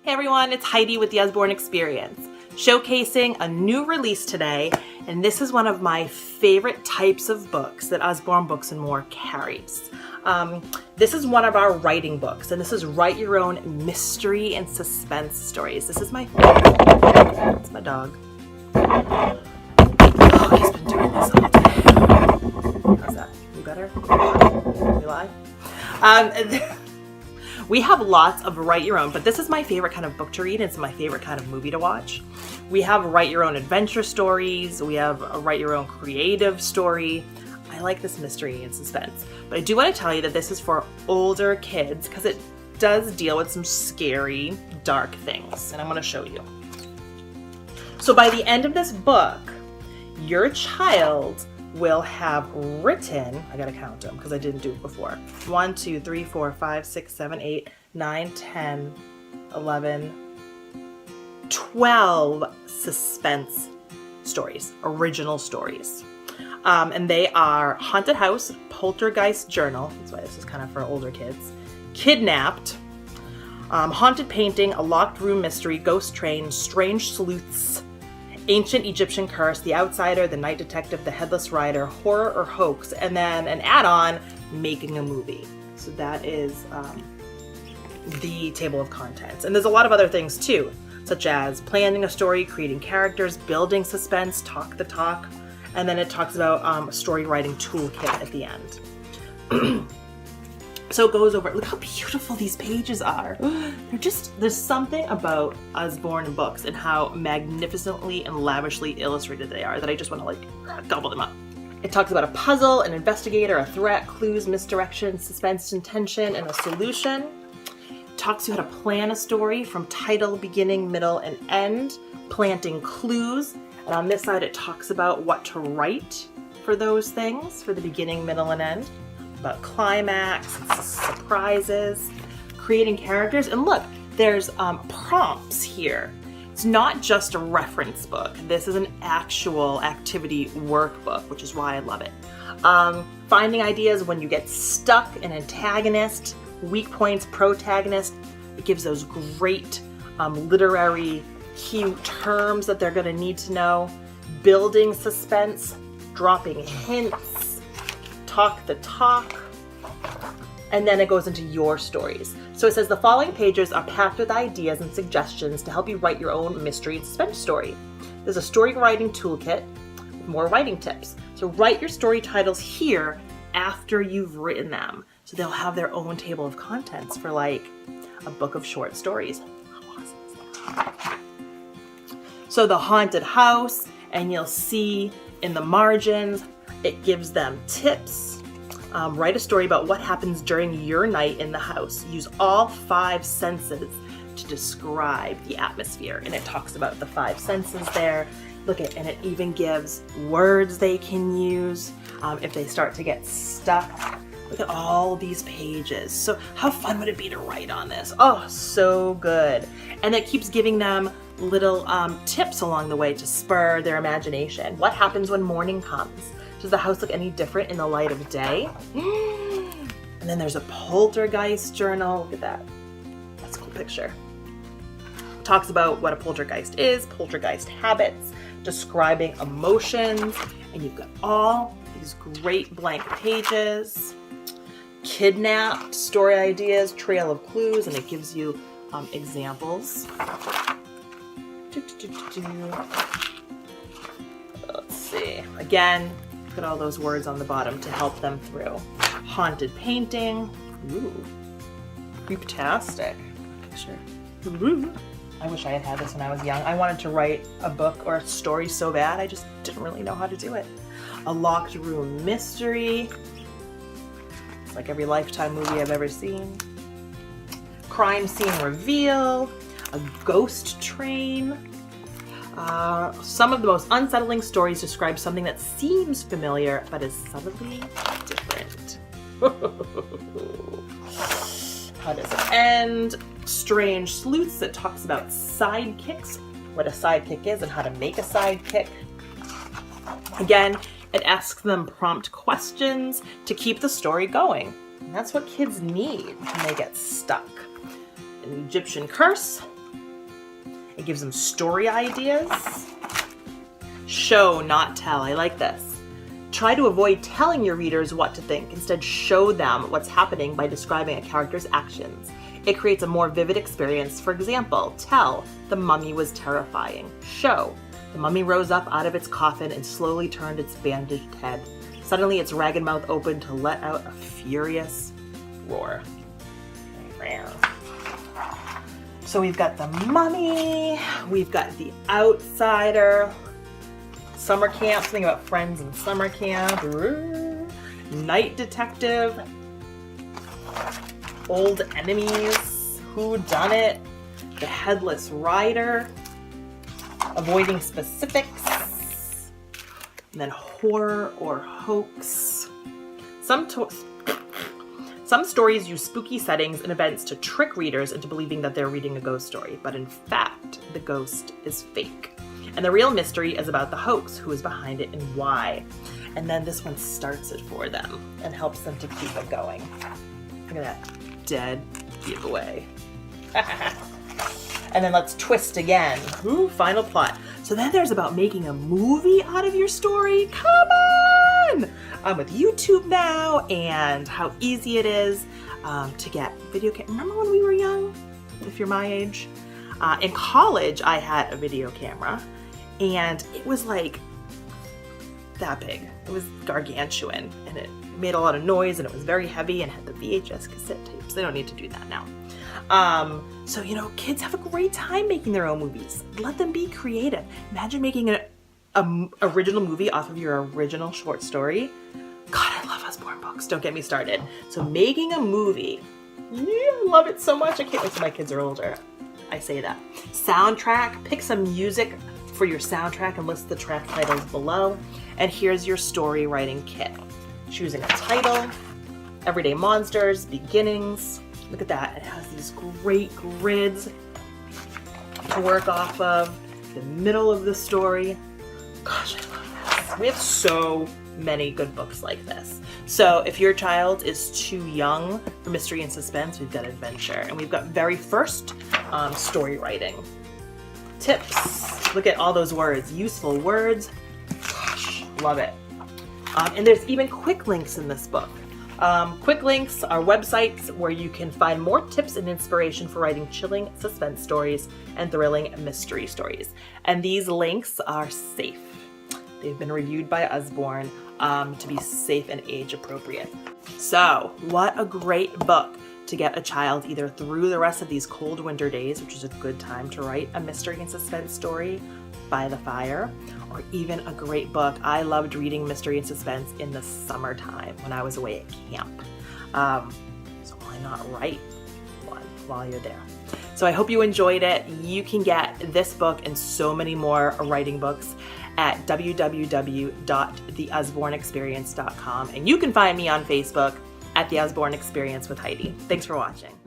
Hey everyone, it's Heidi with the Usborne Experience, showcasing a new release today, and this is one of my favorite types of books that Usborne Books and More carries. This is one of our writing books, and this is Write Your Own Mystery and Suspense Stories. This is my favorite. It's my dog. Oh, he's been doing this all day. How's that? You better? You live? We have lots of Write Your Own, but this is my favorite kind of book to read. It's my favorite kind of movie to watch. We have Write Your Own adventure stories. We have a Write Your Own creative story. I like this mystery and suspense, but I do want to tell you that this is for older kids because it does deal with some scary, dark things, and I'm going to show you. So by the end of this book, your child will have written, I gotta count them because I didn't do it before, 1, 2, 3, 4, 5, 6, 7, 8, 9, 10, 11, 12 suspense stories, original stories. And they are Haunted House, Poltergeist Journal, that's why this is kind of for older kids, Kidnapped, Haunted Painting, A Locked Room Mystery, Ghost Train, Strange Sleuths, Ancient Egyptian Curse, The Outsider, The Night Detective, The Headless Rider, Horror or Hoax, and then an add-on, Making a Movie. So that is the table of contents. And there's a lot of other things too, such as planning a story, creating characters, building suspense, talk the talk, and then it talks about a story writing toolkit at the end. So it goes over, look how beautiful these pages are. There's something about Usborne books and how magnificently and lavishly illustrated they are that I just want to gobble them up. It talks about a puzzle, an investigator, a threat, clues, misdirection, suspense and tension, and a solution. It talks you how to plan a story from title, beginning, middle, and end, planting clues. And on this side, it talks about what to write for those things, for the beginning, middle, and end. About climax, surprises, creating characters. And look, there's prompts here. It's not just a reference book. This is an actual activity workbook, which is why I love it. Finding ideas when you get stuck, an antagonist, weak points, protagonist. It gives those great literary key terms that they're going to need to know. Building suspense, dropping hints, talk the talk, and then it goes into your stories. So it says the following pages are packed with ideas and suggestions to help you write your own mystery and suspense story. There's a story writing toolkit with more writing tips. So write your story titles here after you've written them. So they'll have their own table of contents for like a book of short stories. How awesome is that? So the haunted house, and you'll see in the margins, it gives them tips. Write a story about what happens during your night in the house. Use all 5 senses to describe the atmosphere. And it talks about the 5 senses there. Look at, and it even gives words they can use if they start to get stuck. Look at all these pages. So how fun would it be to write on this? Oh, so good. And it keeps giving them little tips along the way to spur their imagination. What happens when morning comes? Does the house look any different in the light of day? And then there's a poltergeist journal. Look at that. That's a cool picture. Talks about what a poltergeist is, poltergeist habits, describing emotions, and you've got all these great blank pages. Kidnapped, story ideas, trail of clues, and it gives you examples. Let's see. Again, look at all those words on the bottom to help them through. Haunted painting. Ooh. Creeptastic. Picture. Ooh. I wish I had had this when I was young. I wanted to write a book or a story so bad, I just didn't really know how to do it. A locked room mystery. It's like every Lifetime movie I've ever seen. Crime scene reveal. A ghost train. Some of the most unsettling stories describe something that seems familiar but is subtly different. How does it end? Strange Sleuths that talks about sidekicks, what a sidekick is and how to make a sidekick. Again, it asks them prompt questions to keep the story going. And that's what kids need when they get stuck. An Egyptian Curse, It gives them story ideas. Show, not tell. I like this. Try to avoid telling your readers what to think. Instead, show them what's happening by describing a character's actions. It creates a more vivid experience. For example, tell, the mummy was terrifying. Show, the mummy rose up out of its coffin and slowly turned its bandaged head. Suddenly, its ragged mouth opened to let out a furious roar. So we've got the mummy, we've got the outsider, summer camp, something about friends in summer camp, night detective, old enemies, who done it, the headless rider, avoiding specifics, and then horror or hoax. Some stories use spooky settings and events to trick readers into believing that they're reading a ghost story, but in fact, the ghost is fake. And the real mystery is about the hoax, who is behind it and why. And then this one starts it for them and helps them to keep it going. Look at that dead giveaway. And then let's twist again. Ooh, final plot. So then there's about making a movie out of your story. Come on! With YouTube now and how easy it is to get video camera. Remember when we were young? If you're my age. In college, I had a video camera and it was like that big. It was gargantuan and it made a lot of noise and it was very heavy and had the VHS cassette tapes. They don't need to do that now. So, you know, kids have a great time making their own movies. Let them be creative. Imagine making an original movie off of your original short story. God, I love Usborne books. Don't get me started. So making a movie. Yeah, I love it so much. I can't wait till my kids are older. I say that. Soundtrack. Pick some music for your soundtrack and list the track titles below. And here's your story writing kit. Choosing a title. Everyday monsters. Beginnings. Look at that. It has these great grids to work off of. The middle of the story. Gosh, I love this. We have so many good books like this. So if your child is too young for mystery and suspense, we've got adventure. And we've got very first story writing tips. Look at all those words. Useful words. Gosh, love it. And there's even quick links in this book. Quick links are websites where you can find more tips and inspiration for writing chilling suspense stories and thrilling mystery stories. And these links are safe. They've been reviewed by Usborne to be safe and age appropriate. So, what a great book to get a child either through the rest of these cold winter days, which is a good time to write a mystery and suspense story by the fire, or even a great book. I loved reading mystery and suspense in the summertime when I was away at camp. So why not write one while you're there? So I hope you enjoyed it. You can get this book and so many more writing books at www.theusborneexperience.com. And you can find me on Facebook at The Usborne Experience with Heidi. Thanks for watching.